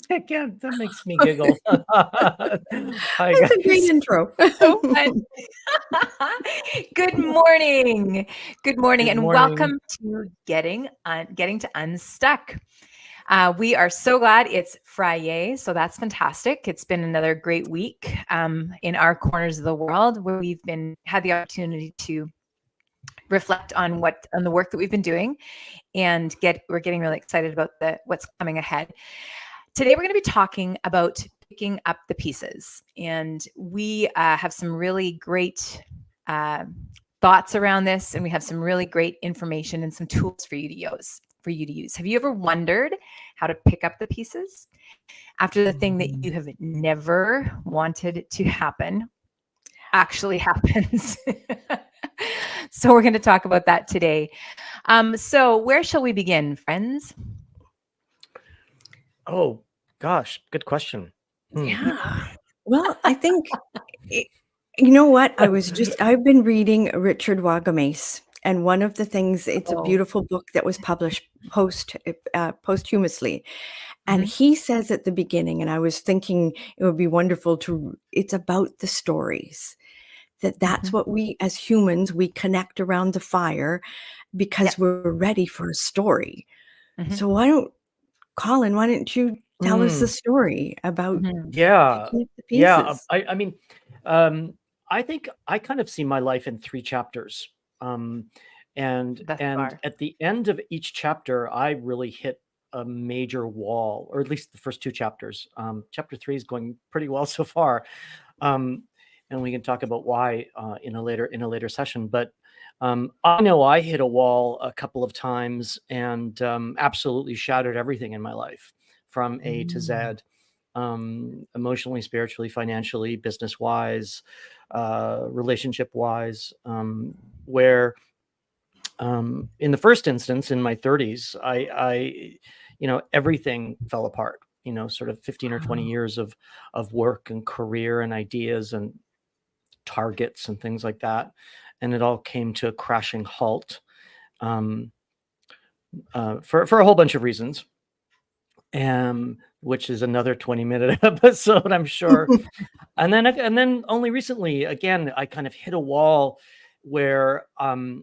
I can't. That makes me giggle. Hi, That's a great guys. intro. So fun. Good morning. Good morning, Good and morning. welcome to Getting to Unstuck. We are so glad it's Friday, so that's fantastic. It's been another great week in our corners of the world where we've had the opportunity to reflect on the work that we've been doing, and we're getting really excited about what's coming ahead. Today, we're going to be talking about picking up the pieces, and we have some really great thoughts around this, and we have some really great information and some tools for you to use. Have you ever wondered how to pick up the pieces after the thing that you have never wanted to happen actually happens? So we're going to talk about that today. So where shall we begin, friends? Oh gosh, good question. Yeah. Well, I think, you know what? I've been reading Richard Wagamese, and one of the things, it's a beautiful book that was published posthumously. And he says at the beginning, and I was thinking it would be wonderful it's about the stories. That's what we, as humans, we connect around the fire because we're ready for a story. So Colin, why don't you tell us the story about Yeah. picking up the Yeah. pieces? I mean, I think I kind of see my life in 3 chapters. And far. at the end of each chapter, I really hit a major wall, or at least the first 2 chapters. Chapter 3 is going pretty well so far. And we can talk about why in a later session. But I know I hit a wall a couple of times and absolutely shattered everything in my life from A to Z, emotionally, spiritually, financially, business wise, relationship wise, where in the first instance, in my 30s, I everything fell apart. Sort of 15 or 20 years of work and career and ideas and targets and things like that, and it all came to a crashing halt for a whole bunch of reasons, which is another 20-minute episode, I'm sure. and then only recently, again, I kind of hit a wall where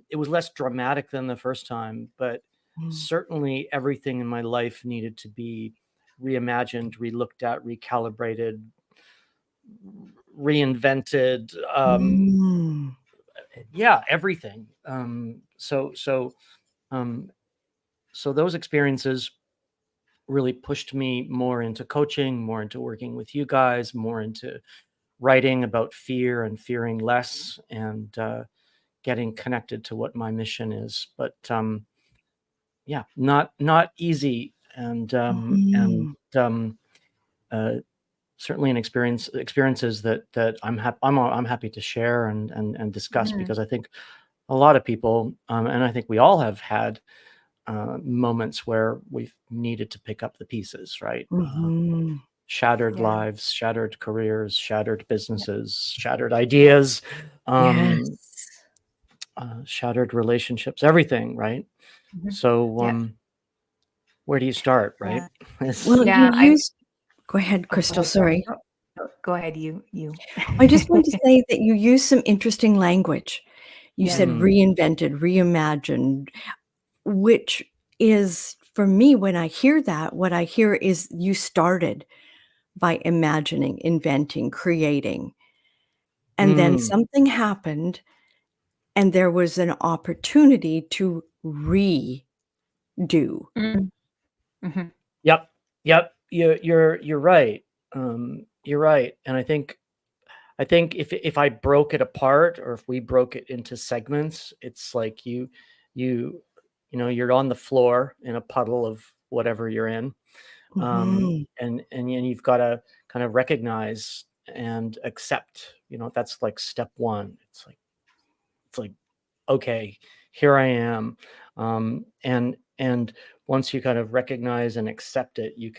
it was less dramatic than the first time, but certainly everything in my life needed to be reimagined, relooked at, recalibrated, reinvented. Everything. So those experiences really pushed me more into coaching, more into working with you guys, more into writing about fear and fearing less, and getting connected to what my mission is. But not easy, and certainly experiences that I'm happy to share and discuss, because I think a lot of people, and I think we all have had moments where we've needed to pick up the pieces, right? Shattered lives, shattered careers, shattered businesses, shattered ideas, shattered relationships, everything, right? So where do you start, right? Well, go ahead, Christal. Sorry. Go ahead, you. I just want to say that you use some interesting language. You said reinvented, reimagined, which is, for me, when I hear that, what I hear is you started by imagining, inventing, creating. And then something happened, and there was an opportunity to redo. Yep. You're right. You're right. And I think if I broke it apart, or if we broke it into segments, it's like you're on the floor in a puddle of whatever you're in. And you've got to kind of recognize and accept, that's like step 1. It's like, okay, here I am. And once you kind of recognize and accept it, you've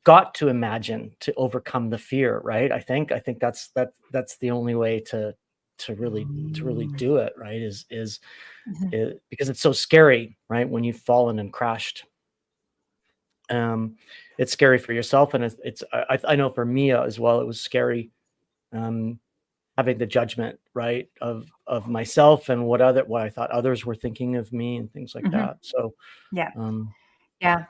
got to imagine to overcome the fear, right? I think that's the only way to really do it, right? Is because it's so scary, right? When you've fallen and crashed. It's scary for yourself, and I know for me as well, it was scary, having the judgment, right, of myself and what I thought others were thinking of me and things like Mhm. that. So, Yeah. um, Yeah.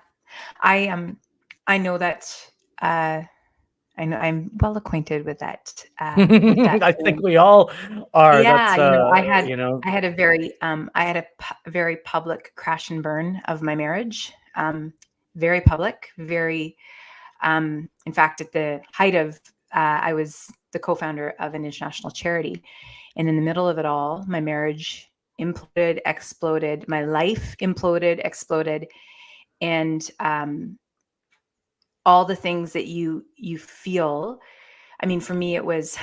I know that I know I'm well acquainted with that I think feeling. we all are. Yeah, That's you know, I had a very public crash and burn of my marriage. Very public, very in fact, at the height of I was the co-founder of an international charity, and in the middle of it all, my marriage imploded, exploded, my life imploded, exploded, and all the things that you feel. I mean, for me, it was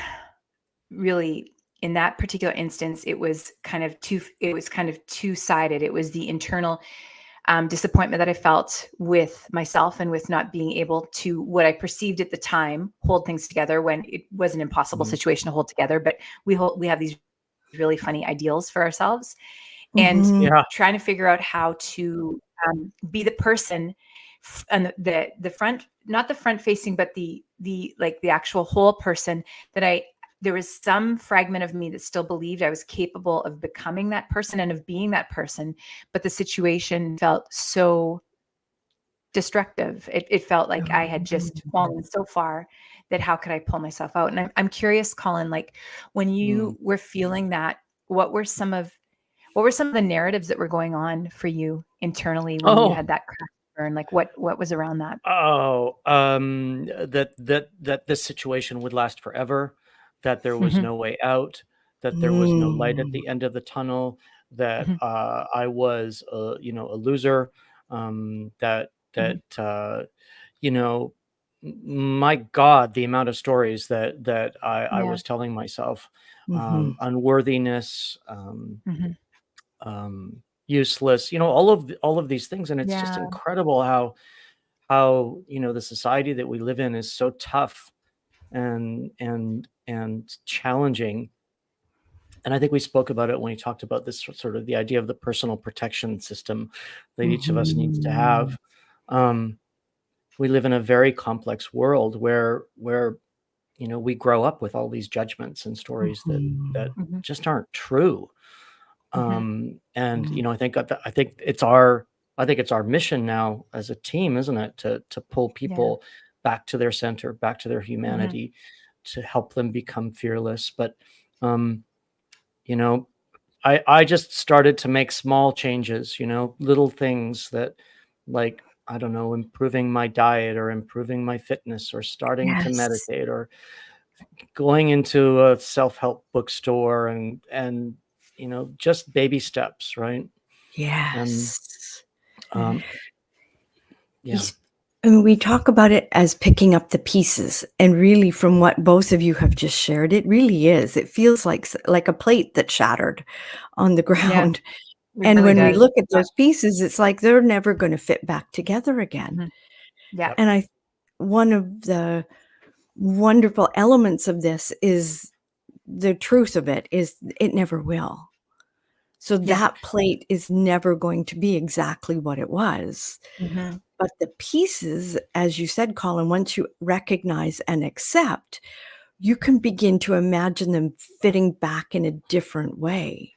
really, in that particular instance, it was kind of two-sided. It was the internal disappointment that I felt with myself and with not being able to, what I perceived at the time, hold things together when it was an impossible Mhm. situation to hold together. But we have these really funny ideals for ourselves, and Mhm. Yeah. trying to figure out how to be the person and the front, not the front facing, but the like the actual whole person that there was some fragment of me that still believed I was capable of becoming that person and of being that person, but the situation felt so destructive. It felt like I had just fallen so far that how could I pull myself out? And I'm curious, Colin, like when you Mm. were feeling that, what were some of the narratives that were going on for you internally when you Oh, had that crash burn? Like what was around that? that this situation would last forever, that there was Mhm, no way out, that there was no light at Mm. the end of the tunnel, that mhm. I was a loser, that Mhm. you know, my God, the amount of stories that I Yeah. was telling myself, Mhm. unworthiness, Mhm. useless, all of these things, and it's just Yeah. incredible how the society that we live in is so tough and challenging. And I think we spoke about it when we talked about this sort of the idea of the personal protection system that each of us needs to Mhm. have. um, we live in a very complex world where we grow up with all these judgments and stories that Mhm. Mhm. just aren't true. Mhm. And Mhm. I think it's our mission now as a team, isn't it, to pull Yeah. people back to their center, back to their Mhm. humanity, to help them become fearless. But um, you know, I just started to make small changes, little things that, like, I don't know, improving my diet or improving my fitness or starting to Yes. meditate or going into a self-help bookstore and just baby steps, right? And Yes. Mhm. um You yeah. s and we talk about it as picking up the pieces, and really from what both of you have just shared, it really is. It feels like a plate that shattered on the Yeah, ground, it and really when we does. look at those pieces, it's like they're never gonna fit back together again, Mhm. Yeah. Yep. and one of the wonderful elements of this is the truth of it is it never will. So Yeah. that plate is never going to be exactly what it was. Mhm. But the pieces, as you said, Colin, once you recognize and accept, you can begin to imagine them fitting back in a different way.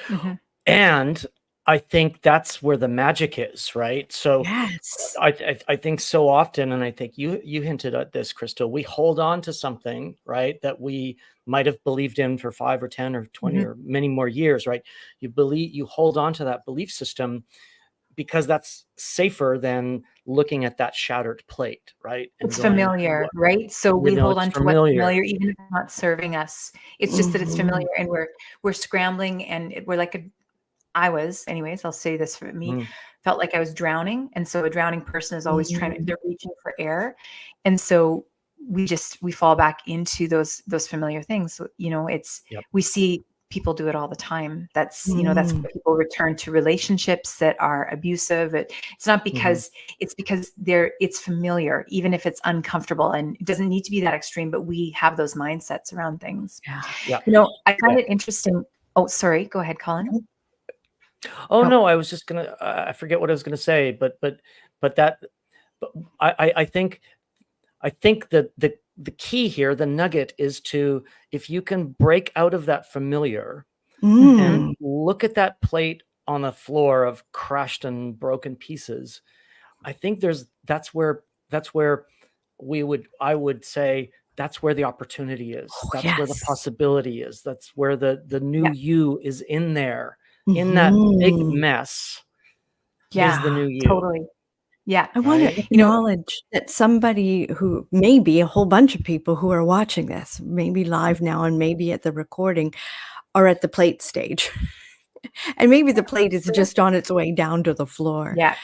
Mhm. And I think that's where the magic is, right? So Yes. I think so often, and I think you hinted at this, Crystal, we hold on to something, right, that we might have believed in for 5 or 10 or 20 Mhm. or many more years, right? You hold on to that belief system because that's safer than looking at that shattered plate, right? And It's going, familiar, right? So we hold it's on to what's familiar. familiar, even if it's not serving us. It's just that it's Mhm. familiar, and we're scrambling, and we're like I was, anyways, I'll say this for me, Mm, felt like I was drowning. And so a drowning person is always Mhm. they're reaching for air. And so we fall back into those familiar things. So, yep. we see people do it all the time. That's Mm. why people return to relationships that are abusive. It's not Mhm. because it's familiar, even if it's uncomfortable, and it doesn't need to be that extreme, but we have those mindsets around things. Yeah. Yeah. I Yeah. find it interesting. Oh, sorry. Go ahead, Colin. Oh No. no, I was just gonna. I forget what I was gonna say, but that. but I think that the key here, the nugget, is to, if you can break out of that familiar and look at that plate on the floor of crushed and broken pieces, I think that's where I would say that's where the opportunity is. That's where the Yes. possibility is. That's where the new Yeah. you is in there. In that big mess is the new you. Totally. Yeah. I want to Right? acknowledge that somebody who, maybe a whole bunch of people who are watching this, maybe live now and maybe at the recording, are at the plate stage. And maybe the plate is just on its way down to the floor. Yeah.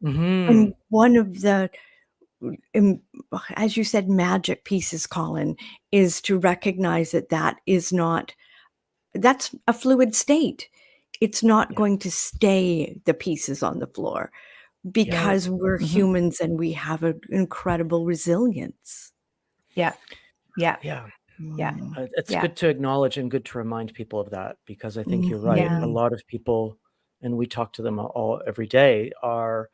And one of the, as you said, magic pieces, Colin, is to recognize that that's a fluid state. It's not going to stay the pieces on the floor, because we're humans and we have an incredible resilience. Yeah. Yeah. Yeah. Yeah. It's good to acknowledge and good to remind people of that, because I think you're right. Yeah. A lot of people, and we talk to them every day, are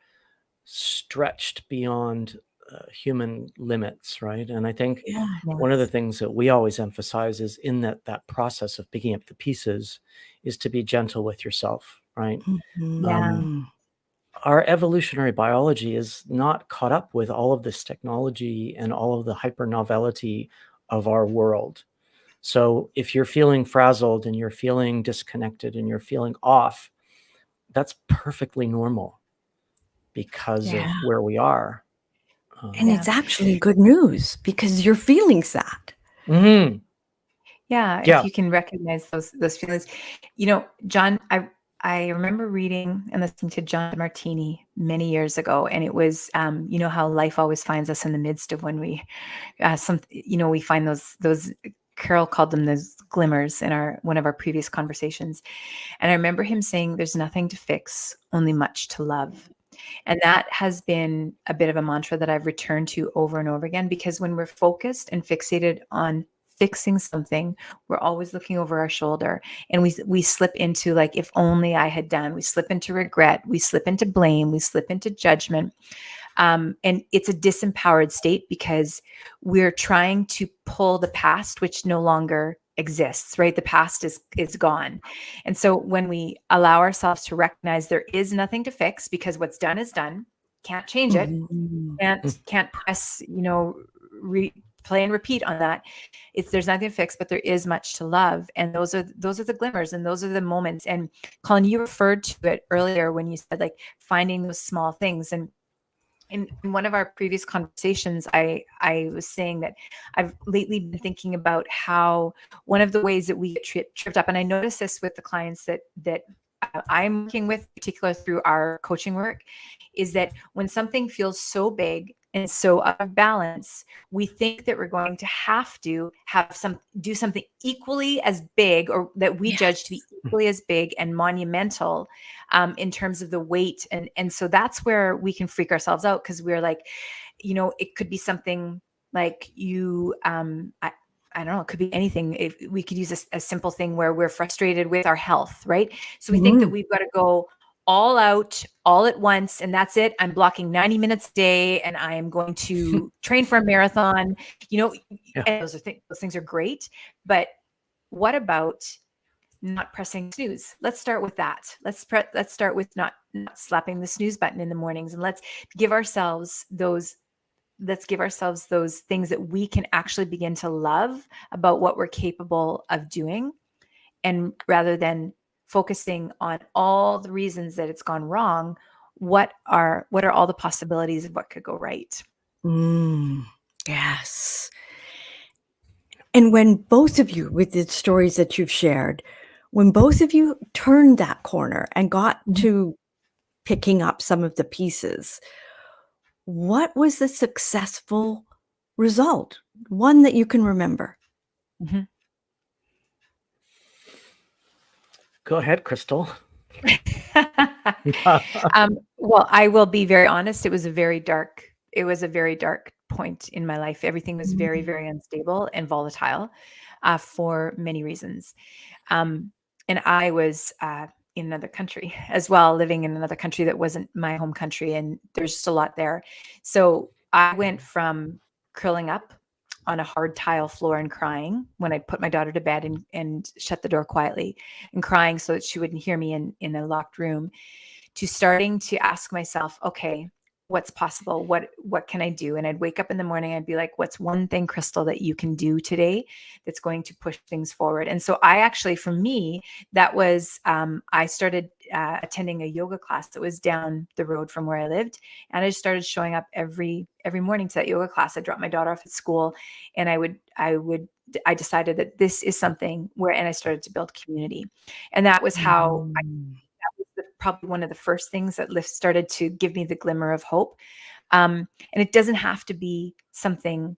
stretched beyond human limits, right? And I think one of the things that we always emphasize is in that process of picking up the pieces is to be gentle with yourself, right? Our evolutionary biology is not caught up with all of this technology and all of the hyper novelty of our world. So if you're feeling frazzled and you're feeling disconnected and you're feeling off, that's perfectly normal because of where we are. And it's actually good news, because you're feeling sad. Yeah. If you can recognize those feelings. John, I remember reading and listening to John Martini many years ago, and it was, how life always finds us in the midst of when we, we find those. Carol called them those glimmers in one of our previous conversations, and I remember him saying, "There's nothing to fix, only much to love." And that has been a bit of a mantra that I've returned to over and over again, because when we're focused and fixated on fixing something, we're always looking over our shoulder, and we slip into, like, if only I had done. We slip into regret, we slip into blame, we slip into judgment. And it's a disempowered state, because we're trying to pull the past, which no longer exists, right? The past is gone. And so when we allow ourselves to recognize there is nothing to fix, because what's done is done, can't change it, can't press, play and repeat on that. There's nothing to fix, but there is much to love. And those are the glimmers, and those are the moments. And Colin, you referred to it earlier when you said, like, finding those small things. And in one of our previous conversations, I was saying that I've lately been thinking about how one of the ways that we get tripped up, and I notice this with the clients that I'm working with, particularly through our coaching work, is that when something feels so big and so out of balance, we think that we're going to have to do something equally as big, or that we judge to be equally as big and monumental in terms of the weight. And so that's where we can freak ourselves out, because we're like, it could be something like I don't know, it could be anything. If we could use a simple thing where we're frustrated with our health, right? So we think that we've got to go all out, all at once, and that's it. I'm blocking 90 minutes a day, and I am going to train for a marathon. And those things are great. But what about not pressing snooze? Let's start with that. Let's start with not slapping the snooze button in the mornings, and let's give ourselves those things that we can actually begin to love about what we're capable of doing. And rather than focusing on all the reasons that it's gone wrong, what are all the possibilities of what could go right? Yes. And when both of you, with the stories that you've shared, when both of you turned that corner and got to picking up some of the pieces, what was the successful result? One that you can remember. Go ahead, Christal. Well, I will be very honest. It was a very dark point in my life. Everything was very, very unstable and volatile for many reasons. And I was in another country as well, living in another country that wasn't my home country. And there's just a lot there. So I went from curling up on a hard tile floor and crying when I put my daughter to bed and shut the door quietly and crying so that she wouldn't hear me in a locked room, to starting to ask myself, okay, what's possible? What can I do? And I'd wake up in the morning, I'd be like, what's one thing, Christal, that you can do today that's going to push things forward? And so I actually, for me, that was, I started attending a yoga class that was down the road from where I lived. And I just started showing up every morning to that yoga class. I dropped my daughter off at school, and I decided that this is something where, and I started to build community. And that was how probably one of the first things that started to give me the glimmer of hope. And it doesn't have to be something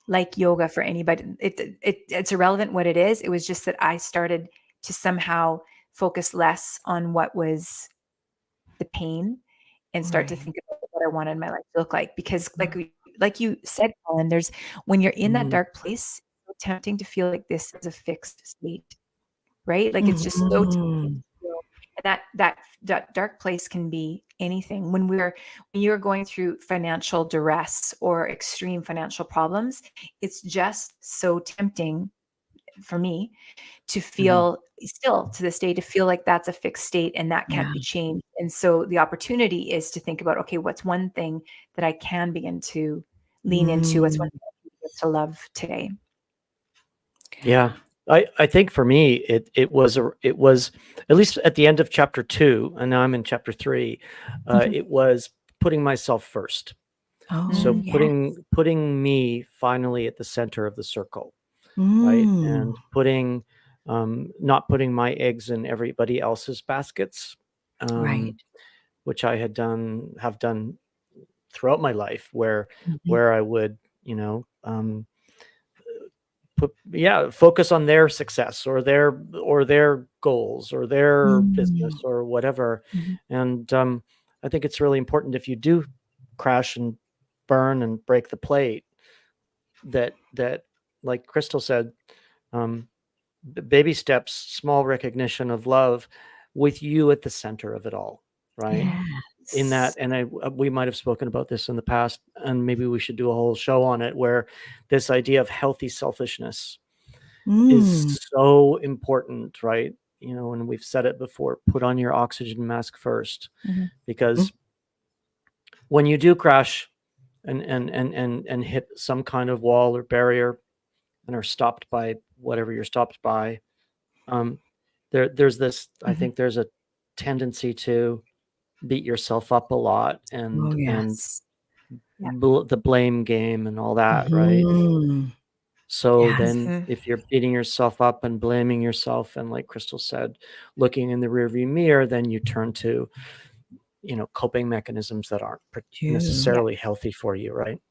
like yoga for anybody. It's irrelevant what it is. It was just that I started to somehow focus less on what was the pain and start to think about what I wanted my life to look like. Because like you said, Colin, when you're in that dark place, it's so tempting to feel like this is a fixed state, right? Like it's just so tempting. And that dark place can be anything. When you're going through financial duress or extreme financial problems, it's just so tempting for me to feel still to this day, to feel like that's a fixed state and that can't be changed. And so the opportunity is to think about, okay, what's one thing that I can begin to lean into? What's one thing I can begin to love today? Yeah. I think for me, it was at least at the end of chapter 2, and now I'm in chapter 3. It was putting myself first. So putting me finally at the center of the circle, right? And not putting my eggs in everybody else's baskets, which I have done throughout my life, where I would, focus on their success or their goals or their business or whatever. And I think it's really important, if you do crash and burn and break the plate, that like Christal said, baby steps, small recognition of love, with you at the center of it all, right? In that, and we might have spoken about this in the past, and maybe we should do a whole show on it, where this idea of healthy selfishness is so important, right? And we've said it before, put on your oxygen mask first, because when you do crash and hit some kind of wall or barrier and are stopped by whatever you're stopped by, there's this, I think there's a tendency to beat yourself up a lot and the blame game and all that, right? So then if you're beating yourself up and blaming yourself, and like Christal said, looking in the rearview mirror, then you turn to, coping mechanisms that aren't necessarily healthy for you, right?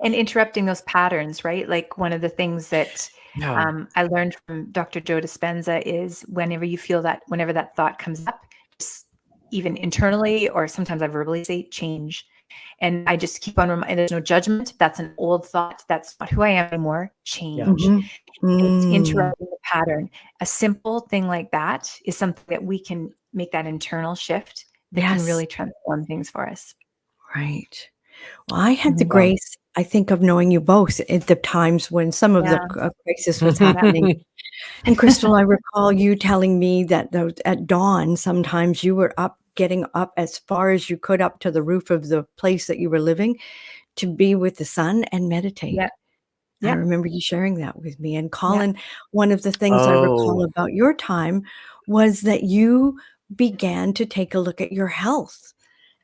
And interrupting those patterns, right? Like one of the things that I learned from Dr. Joe Dispenza is whenever that thought comes up, just even internally, or sometimes I verbally say, change. And I just keep on reminding, there's no judgment. That's an old thought. That's not who I am anymore. Change. It's interrupting the pattern. A simple thing like that is something that we can make that internal shift that can really transform things for us. Right. Well, I had the grace, I think, of knowing you both at the times when some of the crisis was happening. And Christal, I recall you telling me that at dawn, sometimes you were getting up as far as you could up to the roof of the place that you were living to be with the sun and meditate. I remember you sharing that with me. And Colin, one of the things I recall about your time was that you began to take a look at your health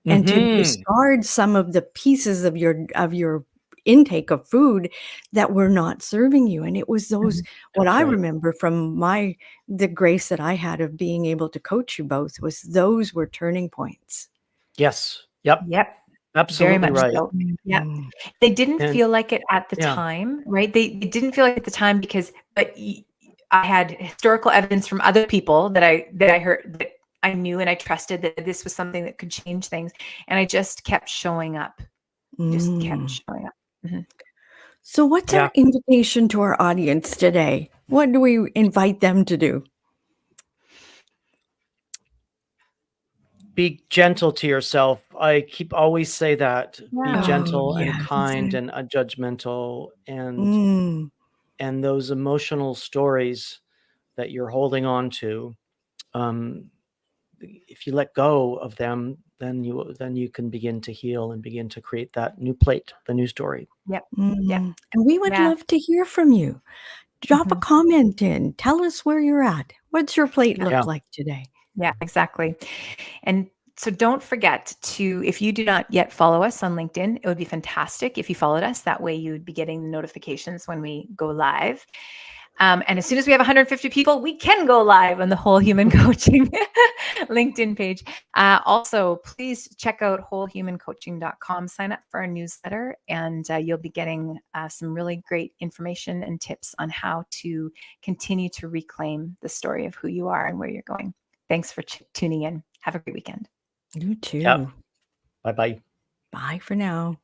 and to discard some of the pieces of your intake of food that were not serving you. And it was what I remember from the grace that I had of being able to coach you both, was those were turning points. Yes. Yep. Absolutely. Very much right. so. They didn't feel like it at the time, right? They didn't feel like it at the time but I had historical evidence from other people that I heard, that I knew and I trusted, that this was something that could change things. And I just kept showing up. So what's our invitation to our audience today? What do we invite them to do? be gentle to yourself. I keep always say that. Be Yeah. Oh, gentle and yes. kind Mhm. and unjudgmental, Mm. and those emotional stories that you're holding on to, um, if you let go of them, then you can begin to heal and begin to create that new plate, the new story. Yep. Yep. Mm. And we would Yeah. love to hear from you. Drop a Mhm. comment in. Tell us where you're at. What's your plate Yeah. look Yeah. like today? Yeah, exactly. And so don't forget to, if you do not yet follow us on LinkedIn, it would be fantastic if you followed us. That way you would be getting the notifications when we go live. And as soon as we have 150 people, we can go live on the Whole Human Coaching LinkedIn page. Also, please check out wholehumancoaching.com, sign up for our newsletter, and you'll be getting some really great information and tips on how to continue to reclaim the story of who you are and where you're going. Thanks for tuning in. Have a great weekend. You Yeah. too. Bye-bye. Bye for now.